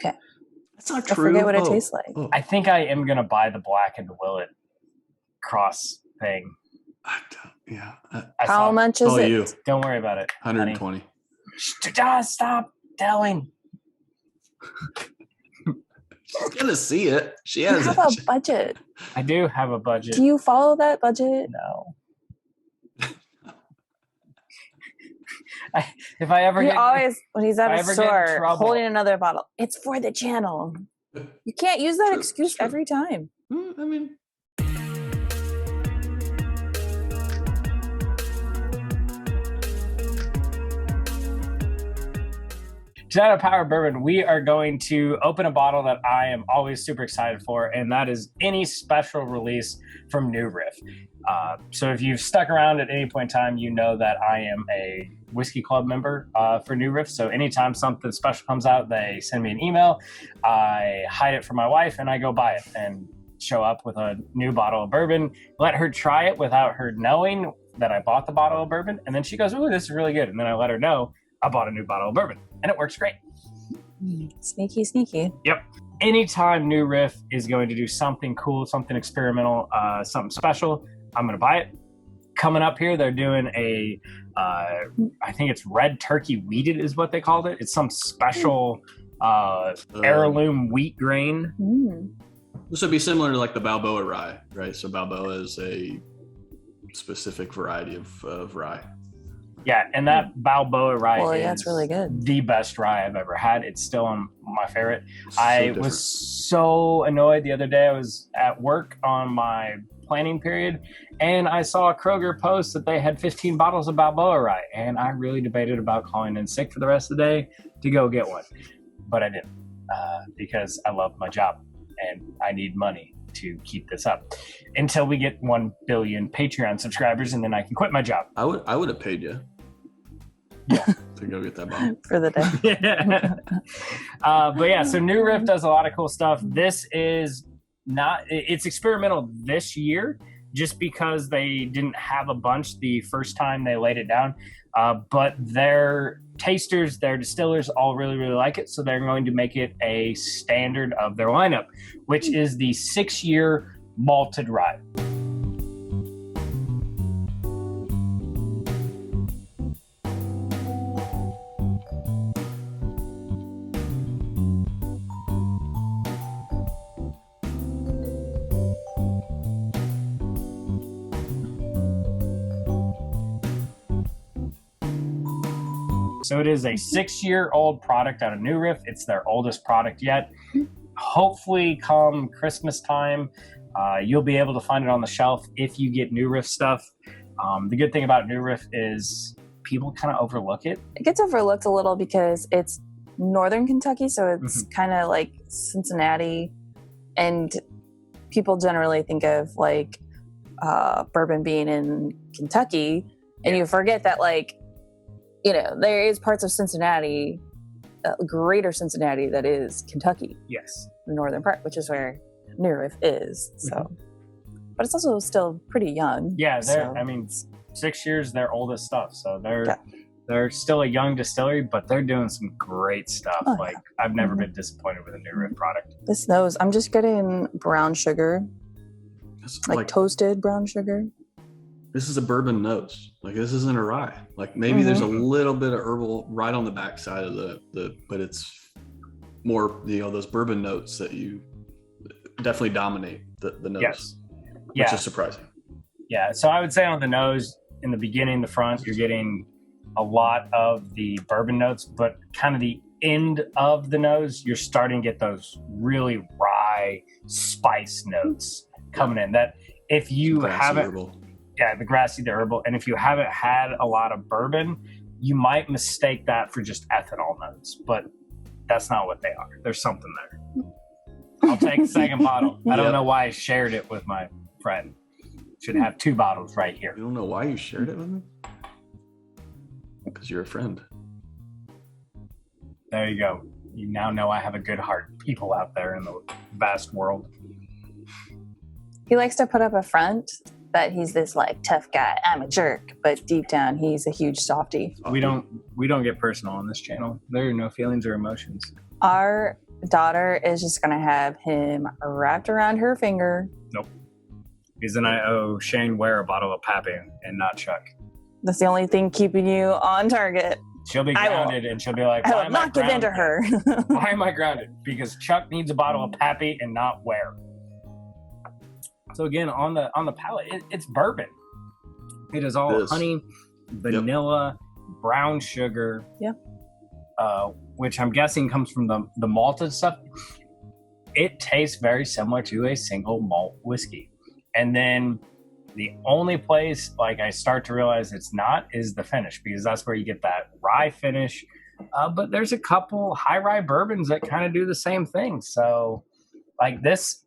Okay. That's not I true. forget what it tastes like. I think I am gonna buy the Black and Willet cross thing. Yeah. How much is it? You. Don't worry about it. 120. Stop telling. She's gonna see it. She You has have a budget. I do have a budget. Do you follow that budget? No. If I ever He get always, when he's at if I a ever get in store trouble- holding another bottle, it's for the channel. You can't use that excuse every time. I mean, Tonight on Power Bourbon, we are going to open a bottle that I am always super excited for, and that is any special release from New Riff. So if you've stuck around at any point in time, you know that I am a Whiskey Club member for New Riff. So anytime something special comes out, they send me an email. I hide it from my wife, and I go buy it and show up with a new bottle of bourbon, let her try it without her knowing that I bought the bottle of bourbon. And then she goes, "Ooh, this is really good." And then I let her know I bought a new bottle of bourbon, and it works great. Sneaky, sneaky. Yep. Anytime New Riff is going to do something cool, something experimental, something special, I'm going to buy it. Coming up here, they're doing a, I think it's red turkey wheated is what they called it. It's some special heirloom wheat grain. This would be similar to like the Balboa rye, right? So Balboa is a specific variety of rye. Yeah, and that Balboa rye is it's really good. The best rye I've ever had. It's still my favorite. So I different. was so annoyed the other day. I was at work on my planning period, and I saw a Kroger post that they had 15 bottles of Balboa rye, and I really debated about calling in sick for the rest of the day to go get one. But I didn't because I love my job, and I need money to keep this up until we get 1 billion Patreon subscribers, and then I can quit my job. I would have paid you. Yeah. To go get that bottle. For the day. But yeah, so New Riff does a lot of cool stuff. This is it's experimental this year just because they didn't have a bunch the first time they laid it down. But their tasters, their distillers all really, really like it. So they're going to make it a standard of their lineup, which is the 6-year Malted Rye. So it is a 6-year-old product out of New Riff. It's their oldest product yet. Hopefully come Christmas time, you'll be able to find it on the shelf if you get New Riff stuff. The good thing about New Riff is people kind of overlook it. It gets overlooked a little because it's northern Kentucky, so it's kind of like Cincinnati, and people generally think of like bourbon being in Kentucky, and you forget that there is parts of Cincinnati, greater Cincinnati, that is Kentucky. Yes. The northern part, which is where New Riff is. So, but it's also still pretty young. Yeah, 6 years, their oldest stuff. So they're still a young distillery, but they're doing some great stuff. I've never been disappointed with a New Riff product. This nose, I'm just getting brown sugar, like toasted brown sugar. This is a bourbon nose. Like, this isn't a rye. Like, maybe there's a little bit of herbal right on the back side of but it's more, those bourbon notes that you definitely dominate the nose. Yes. Which is surprising. Yeah. So I would say on the nose, in the beginning, the front, you're getting a lot of the bourbon notes, but kind of the end of the nose, you're starting to get those really rye spice notes coming in. That if you haven't... Yeah, the grassy, the herbal. And if you haven't had a lot of bourbon, you might mistake that for just ethanol notes, but that's not what they are. There's something there. I'll take the second bottle. I don't know why I shared it with my friend. Should have 2 bottles right here. You don't know why you shared it with me? Because you're a friend. There you go. You now know I have a good heart. People out there in the vast world. He likes to put up a front that he's this tough guy. I'm a jerk, but deep down he's a huge softie. We don't get personal on this channel. There are no feelings or emotions. Our daughter is just going to have him wrapped around her finger. Nope. Because then I owe Shane Ware a bottle of Pappy and not Chuck. That's the only thing keeping you on target. She'll be grounded and she'll be like, I will not give in to her. Why am I grounded? Because Chuck needs a bottle of Pappy and not Ware. So again, on the palate, it's bourbon. It is all honey, vanilla, brown sugar. Yep. Which I'm guessing comes from the malted stuff. It tastes very similar to a single malt whiskey. And then the only place like I start to realize it's not is the finish, because that's where you get that rye finish. But there's a couple high rye bourbons that kind of do the same thing. So like this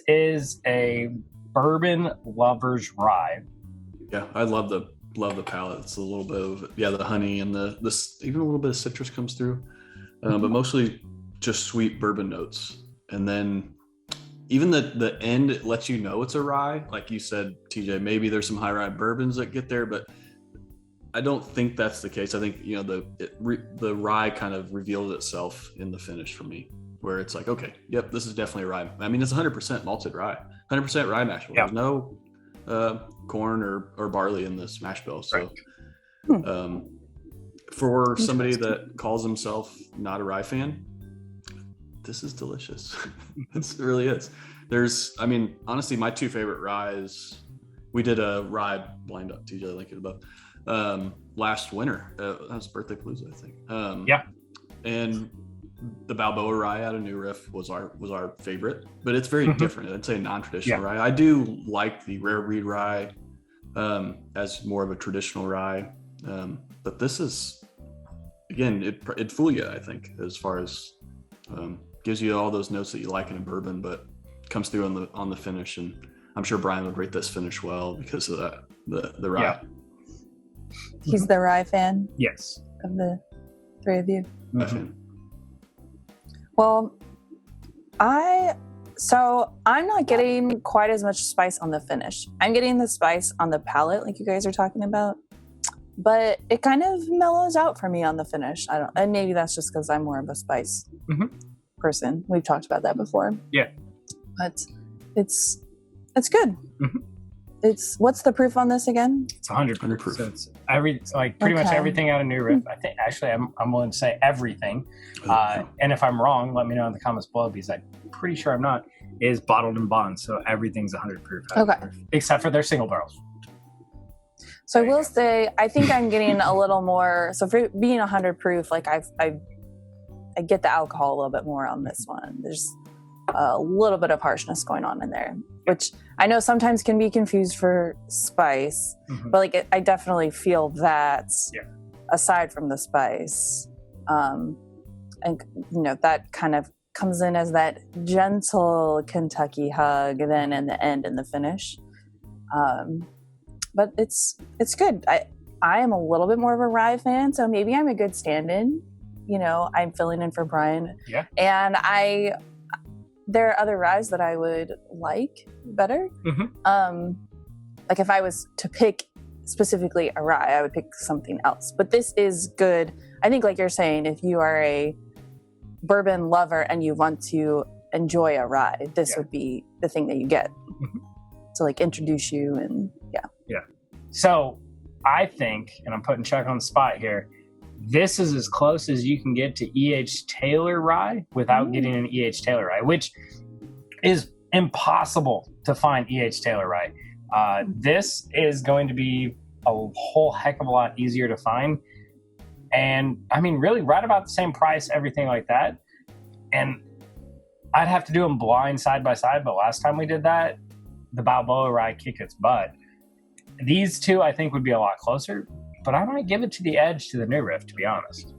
is a bourbon lover's rye. Yeah, I love the palate. It's a little bit of the honey and this even a little bit of citrus comes through, but mostly just sweet bourbon notes. And then even the end, it lets you know it's a rye. Like you said, TJ, maybe there's some high rye bourbons that get there, but I don't think that's the case. I think the rye kind of revealed itself in the finish for me, where it's like, okay, yep, this is definitely rye. I mean, it's 100% malted rye, 100% rye mash bill. There's no corn or barley in this mash bill. So for somebody that calls himself not a rye fan, this is delicious. It really is. Honestly, my two favorite ryes, we did a rye blind up, TJ, link it above, last winter. That was Birthday Palooza, I think. And the Balboa rye out of New Riff was our favorite, but it's very different. I'd say non-traditional rye. I do like the rare breed rye as more of a traditional rye, but this is, again, it'd fool you, I think, as far as gives you all those notes that you like in a bourbon, but comes through on the finish. And I'm sure Brian would rate this finish well because of that, the rye. Yeah. He's the rye fan? Yes. Of the three of you? Mm-hmm. Well, I'm not getting quite as much spice on the finish. I'm getting the spice on the palate, like you guys are talking about, but it kind of mellows out for me on the finish. And maybe that's just because I'm more of a spice person. We've talked about that before. Yeah, but it's good. What's the proof on this again? It's 100 proof. So it's pretty much everything out of New Riff. I think actually I'm willing to say everything. And if I'm wrong, let me know in the comments below, because I'm pretty sure I'm not. Is bottled in bond, so everything's 100 proof. Okay. Except for their single barrels. So I will say, I think I'm getting a little more. So for being 100 proof, like I get the alcohol a little bit more on this one. There's a little bit of harshness going on in there, which I know sometimes can be confused for spice, but like I definitely feel that aside from the spice, and that kind of comes in as that gentle Kentucky hug, and then in the end, in the finish. But it's good. I am a little bit more of a rye fan, so maybe I'm a good stand-in. I'm filling in for Brian. Yeah. And there are other ryes that I would like better. Like if I was to pick specifically a rye, I would pick something else. But this is good. I think, like you're saying, if you are a bourbon lover and you want to enjoy a rye, this would be the thing that you get to like introduce you. And so I think, and I'm putting Chuck on the spot here, this is as close as you can get to E.H. Taylor rye without getting an E.H. Taylor rye, which is impossible to find E.H. Taylor rye. This is going to be a whole heck of a lot easier to find. And I mean, really right about the same price, everything like that. And I'd have to do them blind side by side. But last time we did that, the Balboa rye kicked its butt. These two, I think, would be a lot closer. But I might give it to the edge to the New Riff, to be honest.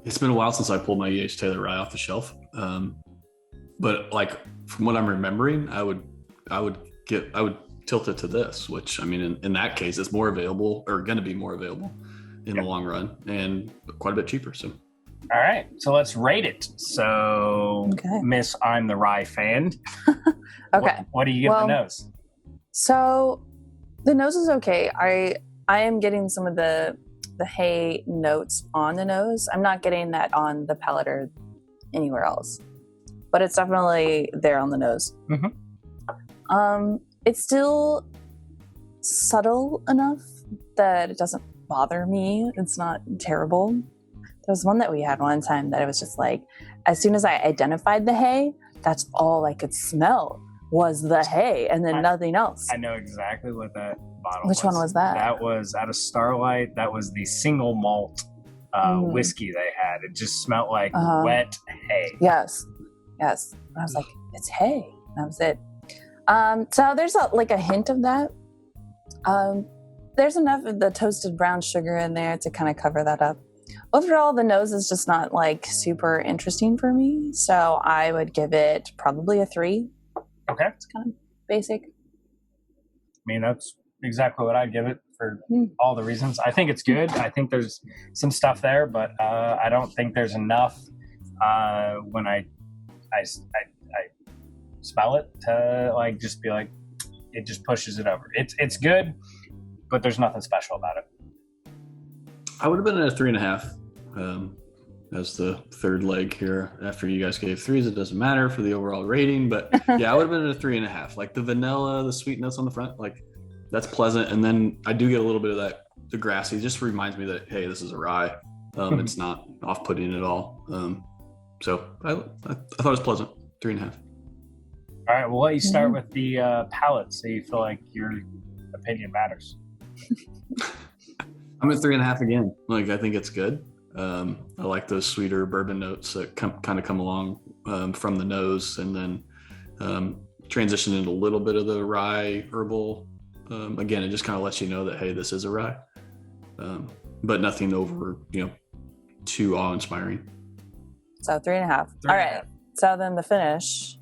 It's been a while since I pulled my E.H. Taylor rye off the shelf. But like from what I'm remembering, I would tilt it to this, which I mean, in that case, it's more available, or going to be more available in the long run, and quite a bit cheaper. So, all right, so let's rate it. So, Miss, I'm the rye fan. Okay, what do you give the nose? So, the nose is okay. I am getting some of the hay notes on the nose. I'm not getting that on the palate or anywhere else. But it's definitely there on the nose. It's still subtle enough that it doesn't bother me. It's not terrible. There was one that we had one time that it was just like, as soon as I identified the hay, that's all I could smell was the hay, and then nothing else. I know exactly what that bottle Which one was that? That was out of Starlight. That was the single malt whiskey they had. It just smelled like wet hay. Yes. And I was like, it's hay. That was it. So there's a hint of that. There's enough of the toasted brown sugar in there to kind of cover that up. Overall, the nose is just not like super interesting for me, so I would give it probably a 3. Okay. It's kind of basic. I mean, that's exactly what I'd give it for all the reasons. I think it's good. I think there's some stuff there, but I don't think there's enough when I smell it to like just be like, it just pushes it over. It's good, but there's nothing special about it. I would have been at a 3.5 as the third leg here. After you guys gave 3s, it doesn't matter for the overall rating, but yeah, I would have been at a 3.5. Like the vanilla, the sweetness on the front, like that's pleasant, and then I do get a little bit of that. The grassy just reminds me that hey, this is a rye. It's not off-putting at all. So I thought it was pleasant. 3.5. All right, we'll let you start with the palate, so you feel like your opinion matters. I'm at 3.5 again. Like I think it's good. I like those sweeter bourbon notes that kind of come along from the nose, and then transition into a little bit of the rye herbal. Again, it just kind of lets you know that hey, this is a rye, but nothing over too awe-inspiring. So 3.5. All right. So then the finish.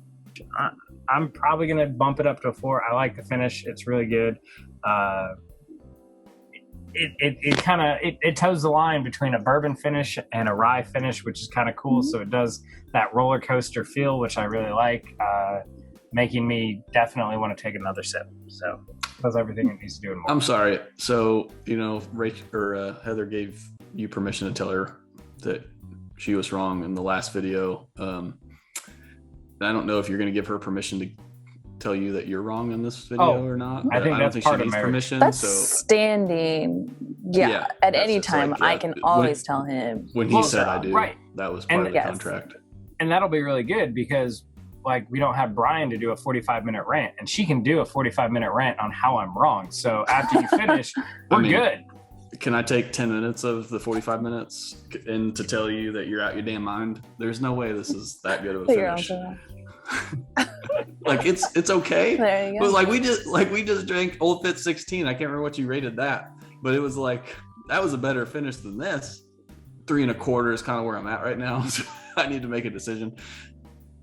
I'm probably gonna bump it up to a 4. I like the finish; it's really good. It toes the line between a bourbon finish and a rye finish, which is kind of cool. So it does that roller coaster feel, which I really like, making me definitely want to take another sip. So it does everything it needs to do and more. I'm sorry. So Rachel or Heather gave you permission to tell her that she was wrong in the last video. I don't know if you're going to give her permission to tell you that you're wrong in this video or not. I don't think she needs permission. That's so standing. Yeah, at any time, like, I can always tell him. When he said I do, right. That was part of the contract. And that'll be really good because like we don't have Brian to do a 45-minute rant, and she can do a 45-minute rant on how I'm wrong. So after you finish, we're good. Can I take 10 minutes of the 45 minutes and to tell you that you're out your damn mind? There's no way this is that good of a finish. Like it's okay. There you go. But we just drank Old Fit 16. I can't remember what you rated that, but it was like that was a better finish than this. 3.25 is kind of where I'm at right now. So I need to make a decision.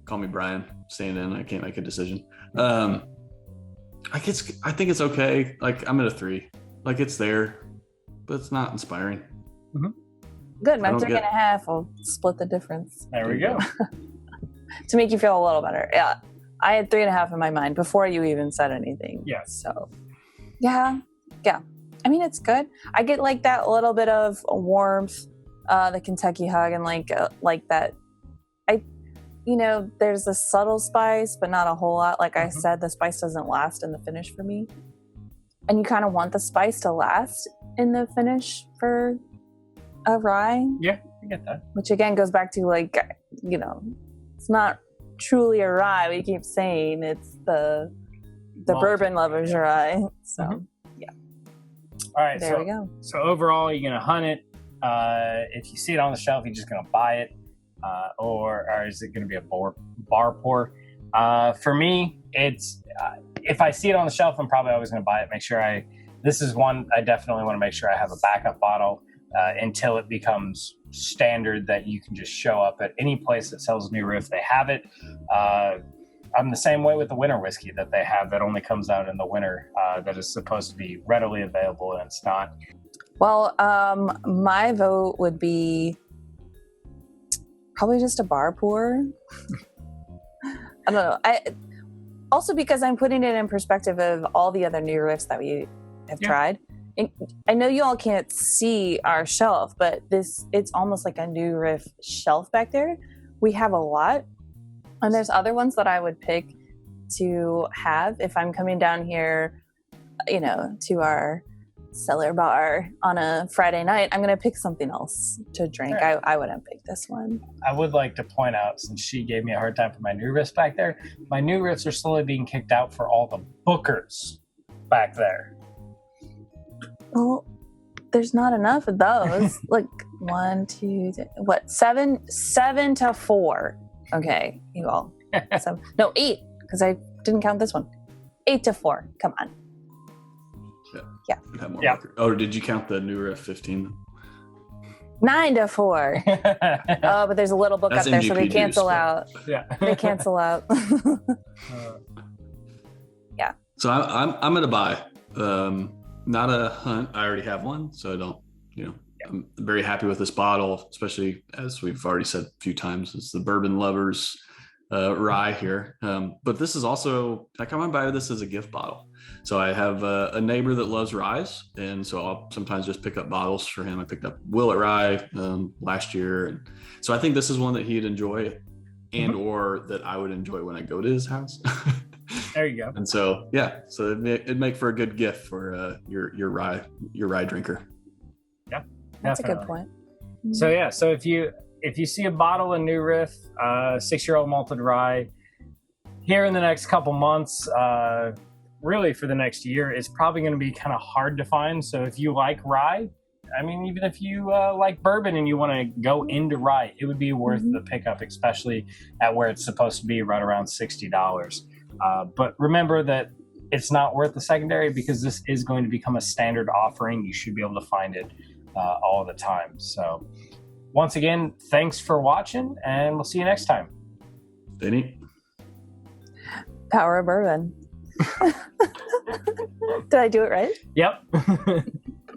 Call me Brian. Staying in. I can't make a decision. I think it's okay. Like I'm at a 3. Like it's there, but it's not inspiring. Mm-hmm. Good. My 3.5 will split the difference. There we go. To make you feel a little better. Yeah. I had 3.5 in my mind before you even said anything. Yeah. So yeah. I mean, it's good. I get like that little bit of warmth, the Kentucky hug, and like that. There's a subtle spice, but not a whole lot. Like I said, the spice doesn't last in the finish for me. And you kind of want the spice to last in the finish for a rye. Yeah, I get that. Which again goes back to like, it's not truly a rye. We keep saying it's the bourbon lover's rye. So yeah. All right. There we go. So overall, you're gonna hunt it. If you see it on the shelf, you're just gonna buy it, or is it gonna be a bar pour? For me, it's if I see it on the shelf, I'm probably always gonna buy it. This is one I definitely want to make sure I have a backup bottle until it becomes standard that you can just show up at any place that sells New Riff. They have it. I'm the same way with the winter whiskey that they have that only comes out in the winter that is supposed to be readily available, and it's not. Well, my vote would be probably just a bar pour. I don't know. Also because I'm putting it in perspective of all the other New Riffs that we have tried. And I know you all can't see our shelf, but it's almost like a New Riff shelf back there we have a lot. And there's other ones that I would pick to have if I'm coming down here, to our cellar bar on a Friday night. I'm going to pick something else to drink. Right. I wouldn't pick this one. I would like to point out, since she gave me a hard time for my new riffs back there, my new riffs are slowly being kicked out for all the bookers back there. Well, there's not enough of those. Like 1, 2, 3, what? 7 to 4. Okay, you all. 7. No, 8, because I didn't count this one. 8 to 4. Come on. Yeah. Yeah. Oh, did you count the new Riff 15? 9 to 4. Oh, but there's a little book That's up there, so they MGP cancel juice, out. Yeah. They cancel out. Yeah. So I'm gonna buy. Not a hunt. I already have one, so I don't. I'm very happy with this bottle, especially as we've already said a few times. It's the Bourbon Lovers rye here, but this is also I come and buy this as a gift bottle. So I have a neighbor that loves ryes, and so I'll sometimes just pick up bottles for him. I picked up Willet Rye last year, and so I think this is one that he'd enjoy, and or that I would enjoy when I go to his house. There you go. And so so it'd make for a good gift for your rye drinker. Yeah, That's definitely. a good point. So if you see a bottle of New Riff, 6-year-old malted rye, here in the next couple months, really for the next year, it's probably going to be kind of hard to find. So if you like rye, I mean, even if you like bourbon and you want to go into rye, it would be worth the pickup, especially at where it's supposed to be, right around $60. But remember that it's not worth the secondary because this is going to become a standard offering. You should be able to find it all the time. So once again, thanks for watching, and we'll see you next time. Danny? Power of bourbon. Did I do it right? Yep.